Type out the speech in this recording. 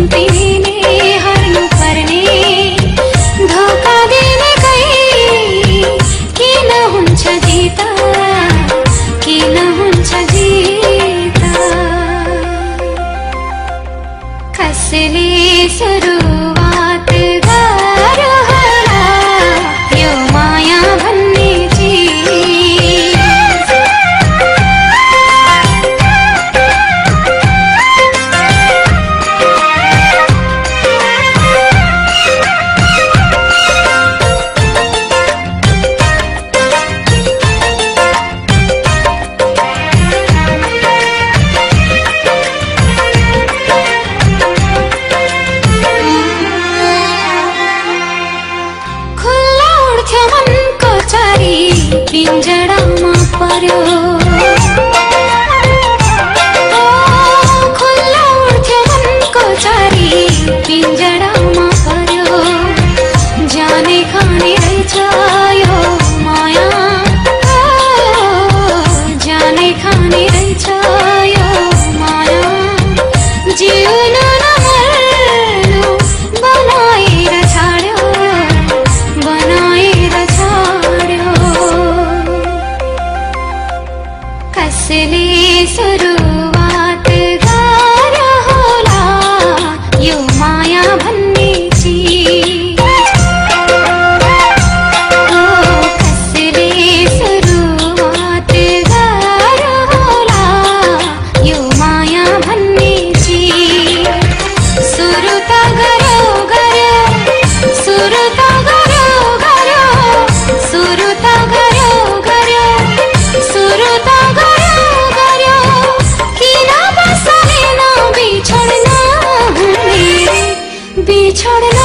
निम्तिने हार्नु पर्ने धोका दिने कही किन हुन्छ जिता किन हुन्छ जिता कसले सुरुवात गर्यो होला यो माया भन्ने चिज पिंजडामा पर्यो खुल्ला उड्थ्यो मनको चारी पिंजडामा पर्यो जाने खाने रहेछ यो माया जाने खाने रहेछ यो माया जिउनु नमर्नु बनाएर छाड्यो बनाएर छाड्यो कसले सुरुवात गर्यो होला यो माया भन्ने चिज कसले सुरुवात गर्यो होला यो माया भन्ने चिज सुरु त गर्यो सुरु त गर्यो सुरु त गर्यो सुरु त बिछोड्न